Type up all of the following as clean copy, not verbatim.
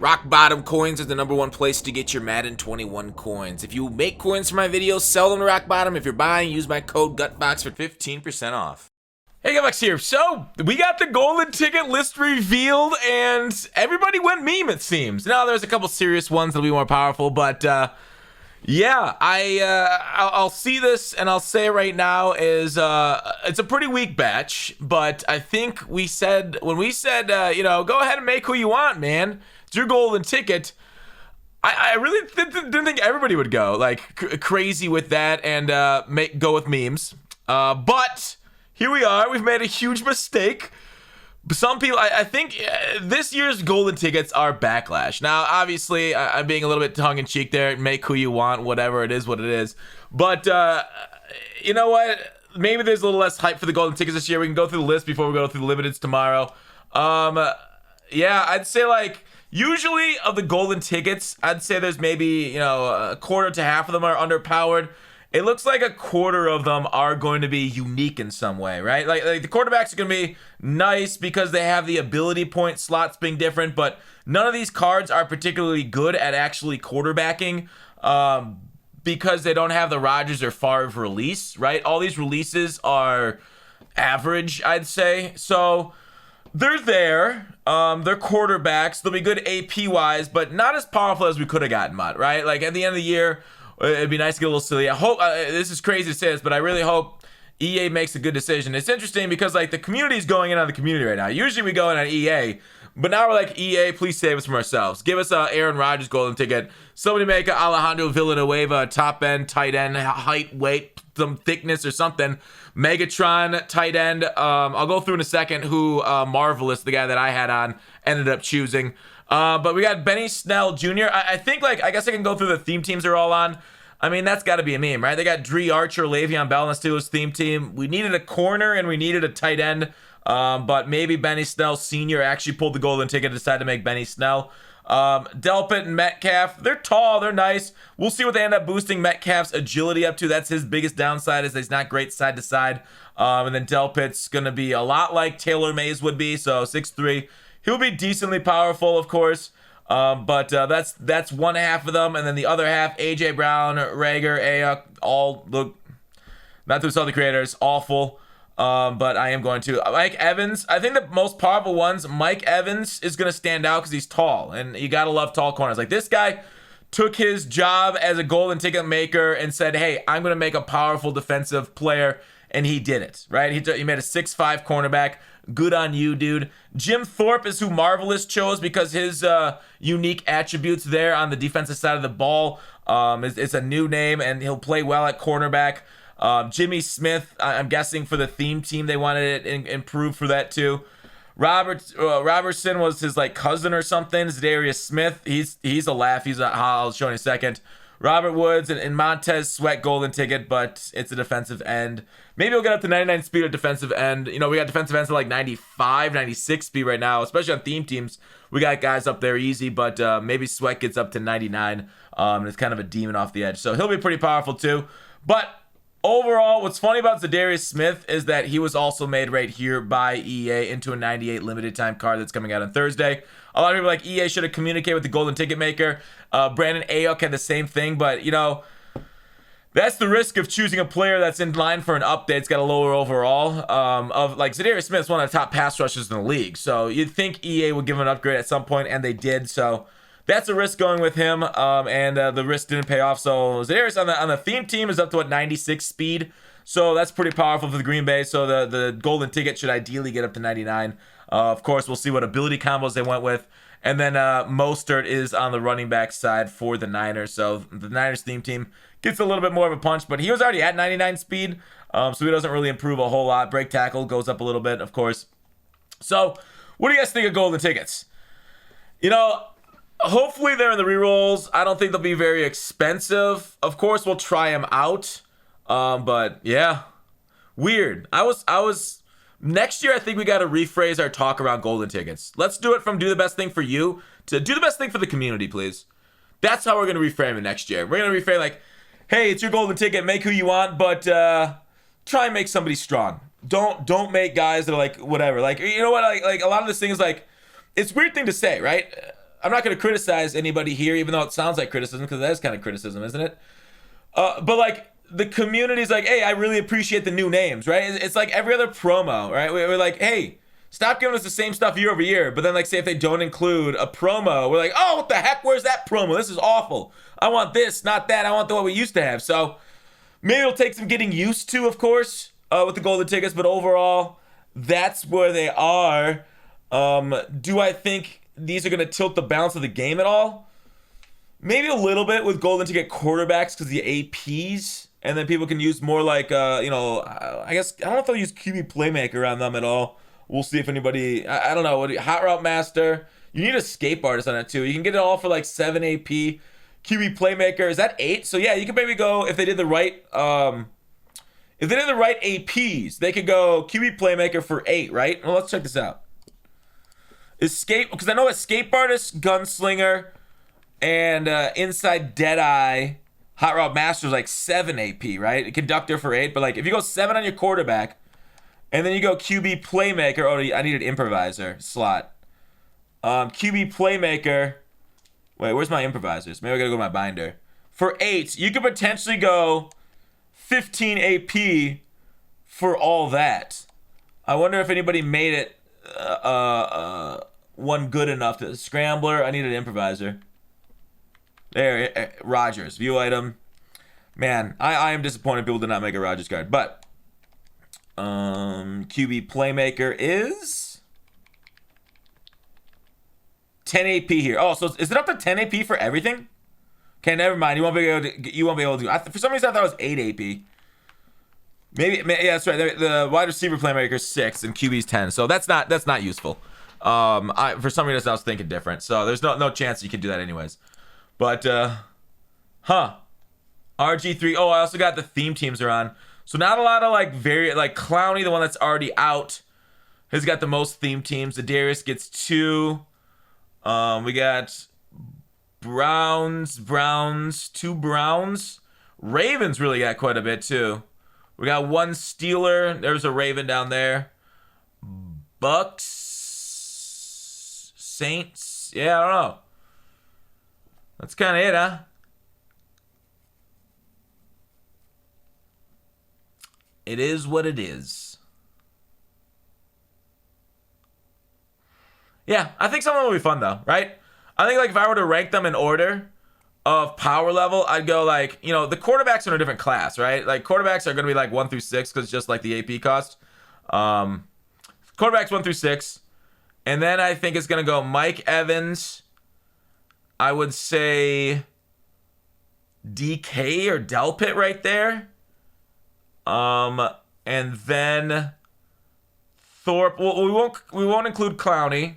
Rock Bottom Coins are the #1 place to get your Madden 21 coins. If you make coins for my videos, sell them to Rock Bottom. If you're buying, use my code GUTBOX for 15% off. Hey, Gutbox here. So, we got the golden ticket list revealed, and everybody went meme, it seems. Now, there's a couple serious ones that'll be more powerful, but, yeah, I'll see this, and I'll say right now is, it's a pretty weak batch, but I think when we said, go ahead and make who you want, man. It's your golden ticket. I really didn't think everybody would go, like, crazy with that and, go with memes. But here we are. We've made a huge mistake. Some people, I think this year's golden tickets are backlash. Now, obviously, I'm being a little bit tongue-in-cheek there. Make who you want, whatever it is, what it is. But, you know what? Maybe there's a little less hype for the golden tickets this year. We can go through the list before we go through the limiteds tomorrow. Yeah, I'd say, like, usually of the golden tickets, I'd say there's maybe, a quarter to half of them are underpowered. It looks like a quarter of them are going to be unique in some way, right? Like the quarterbacks are going to be nice because they have the ability point slots being different, but none of these cards are particularly good at actually quarterbacking because they don't have the Rodgers or Favre release, right? All these releases are average, I'd say. So they're there. They're quarterbacks. They'll be good AP-wise, but not as powerful as we could have gotten, Mutt, right? Like at the end of the year, it'd be nice to get a little silly. I hope, this is crazy to say this, but I really hope EA makes a good decision. It's interesting because like the community's going in on the community right now. Usually we go in on EA, but now we're like, EA, please save us from ourselves. Give us a Aaron Rodgers golden ticket. Somebody make a Alejandro Villanueva top end, tight end, height, weight, some thickness or something. Megatron tight end. I'll go through in a second who Marvelous, the guy that I had on, ended up choosing. But we got Benny Snell Jr. I think, like, I guess I can go through the theme teams they're all on. I mean, that's got to be a meme, right? They got Dree Archer, Le'Veon Bell on the Steelers theme team. We needed a corner and we needed a tight end. But maybe Benny Snell Sr. actually pulled the golden ticket and decided to make Benny Snell. Delpit and Metcalf, they're tall, they're nice. We'll see what they end up boosting Metcalf's agility up to. That's his biggest downside, is he's not great side to side. And then Delpit's going to be a lot like Taylor Mays would be, so 6'3". He'll be decently powerful, of course. But that's one half of them, and then the other half, AJ Brown, Rager, Ayuk, all look, not to insult the creators, awful. But I am going to Mike Evans. I think the most powerful ones, Mike Evans is going to stand out because he's tall, and you gotta love tall corners. Like this guy took his job as a golden ticket maker and said, "Hey, I'm going to make a powerful defensive player," and he did it. Right? He made a 6'5" cornerback. Good on you, dude. Jim Thorpe is who Marvelous chose because his unique attributes there on the defensive side of the ball. It's a new name, and he'll play well at cornerback. Jimmy Smith, I'm guessing for the theme team, they wanted it improved for that too. Robertson was his like cousin or something. Zadarius Smith, he's a laugh. I'll show in a second. Robert Woods and Montez Sweat golden ticket, but it's a defensive end. Maybe we'll get up to 99 speed at defensive end. We got defensive ends at like 95, 96 speed right now, especially on theme teams. We got guys up there easy, but maybe Sweat gets up to 99, and it's kind of a demon off the edge. So he'll be pretty powerful too. But overall, what's funny about Zadarius Smith is that he was also made right here by EA into a 98 limited time card that's coming out on Thursday. A lot of people are like, EA should have communicated with the golden ticket maker. Brandon Ayuk had the same thing, but that's the risk of choosing a player that's in line for an update. It's got a lower overall. Of like Zadarius Smith's one of the top pass rushers in the league, so you'd think EA would give him an upgrade at some point, and they did. So that's a risk going with him, and the risk didn't pay off. So Zadarius on the theme team is up to 96 speed, so that's pretty powerful for the Green Bay. So the golden ticket should ideally get up to 99. Of course, we'll see what ability combos they went with. And then Mostert is on the running back side for the Niners. So the Niners theme team gets a little bit more of a punch, but he was already at 99 speed, so he doesn't really improve a whole lot. Break tackle goes up a little bit, of course. So what do you guys think of golden tickets? Hopefully they're in the rerolls. I don't think they'll be very expensive. Of course, we'll try them out. But yeah, weird. I was next year, I think we got to rephrase our talk around golden tickets. Let's do it from do the best thing for you to do the best thing for the community, please. That's how we're going to reframe it next year. We're going to reframe like, hey, it's your golden ticket. Make who you want, but try and make somebody strong. Don't make guys that are like, whatever. Like, you know what? Like a lot of this thing is like, it's a weird thing to say, right? I'm not going to criticize anybody here, even though it sounds like criticism, because that is kind of criticism, isn't it? But like the community's like, hey, I really appreciate the new names, right? It's like every other promo, right? We're like, hey, stop giving us the same stuff year over year. But then like say if they don't include a promo, we're like, oh, what the heck? Where's that promo? This is awful. I want this, not that. I want the one we used to have. So maybe it'll take some getting used to, of course, with the golden tickets. But overall, that's where they are. Do I think these are going to tilt the balance of the game at all? Maybe a little bit with golden ticket quarterbacks because the APs, and then people can use more like, I guess, I don't know if they'll use QB Playmaker on them at all. We'll see if anybody, I don't know, Hot Route Master. You need Escape Artist on it too. You can get it all for like 7 AP. QB Playmaker, is that 8? So yeah, you could maybe go, if they did the right, APs, they could go QB Playmaker for 8, right? Well, let's check this out. Escape, because I know Escape Artist, Gunslinger, and Inside Deadeye, Hot Route Master is like 7 AP, right? Conductor for 8, but like if you go 7 on your quarterback, and then you go QB Playmaker, oh, I need an improviser slot. QB Playmaker, wait, where's my improvisers? Maybe I gotta go to my binder. For 8, you could potentially go 15 AP for all that. I wonder if anybody made it one good enough to Scrambler. I need an improviser. There, Rogers, view item. Man, I am disappointed people did not make a Rogers card. But QB Playmaker is 10 AP here. Oh, so is it up to 10 AP for everything? Okay, never mind. You won't be able to do. For some reason, I thought it was 8 AP. Maybe yeah, that's right. The wide receiver Playmaker is 6 and QB's 10. So that's not useful. For some reason, I was thinking different. So there's no chance you can do that anyways. But RG3. Oh, I also got the theme teams are on. So not a lot of like Clowney, the one that's already out, has got the most theme teams. Darius gets 2. We got Browns, 2 Browns. Ravens really got quite a bit too. We got 1 Steeler. There's a Raven down there. Bucks, Saints. Yeah, I don't know. That's kind of it, huh? It is what it is. Yeah, I think some of them will be fun though, right? I think like if I were to rank them in order of power level, I'd go like, the quarterbacks are in a different class, right? Like quarterbacks are going to be like 1 through 6 because it's just like the AP cost. Quarterbacks 1 through 6. And then I think it's going to go Mike Evans. I would say DK or Delpit right there. And then Thorpe. Well, we won't include Clowney.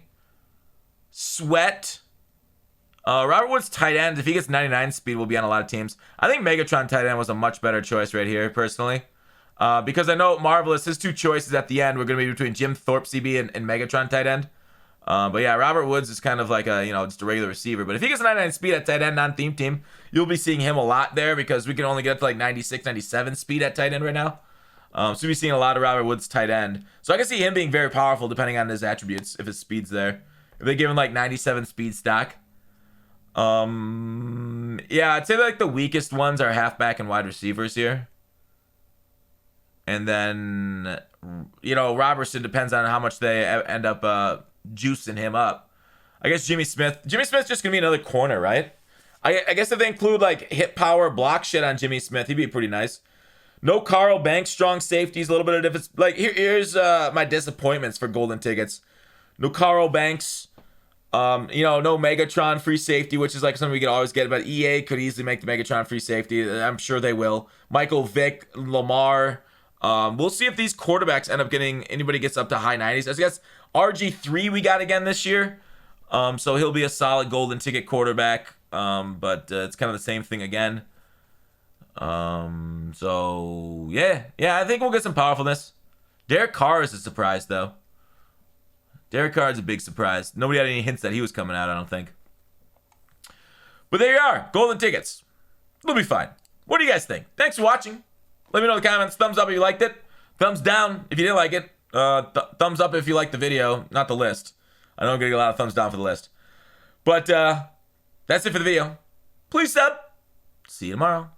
Sweat. Robert Woods tight end. If he gets 99 speed, will be on a lot of teams. I think Megatron tight end was a much better choice right here, personally. Because I know Marvelous, his 2 choices at the end were going to be between Jim Thorpe CB and Megatron tight end. But yeah, Robert Woods is kind of like a, just a regular receiver. But if he gets 99 speed at tight end non-theme team, you'll be seeing him a lot there because we can only get to like 96, 97 speed at tight end right now. So we'll be seeing a lot of Robert Woods tight end. So I can see him being very powerful depending on his attributes, if his speed's there. If they give him like 97 speed stock. Yeah, I'd say like the weakest ones are halfback and wide receivers here. And then, Robertson depends on how much they end up juicing him up. I guess Jimmy Smith's just gonna be another corner, right? I guess if they include like hit power block shit on Jimmy Smith, he'd be pretty nice. No Carl Banks, strong safeties, a little bit of difference. Like here's my disappointments for golden tickets. No Carl Banks, no Megatron free safety, which is like something we could always get, but EA could easily make the Megatron free safety. I'm sure they will. Michael Vick, Lamar. We'll see if these quarterbacks end up anybody gets up to high 90s. I guess RG3 we got again this year. So he'll be a solid golden ticket quarterback. But it's kind of the same thing again. So yeah, I think we'll get some powerfulness. Derek Carr is a surprise though. Derek Carr is a big surprise. Nobody had any hints that he was coming out, I don't think. But there you are, golden tickets. It'll be fine. What do you guys think? Thanks for watching. Let me know in the comments. Thumbs up if you liked it. Thumbs down if you didn't like it. Thumbs up if you liked the video, not the list. I know I'm going to get a lot of thumbs down for the list. But that's it for the video. Please sub. See you tomorrow.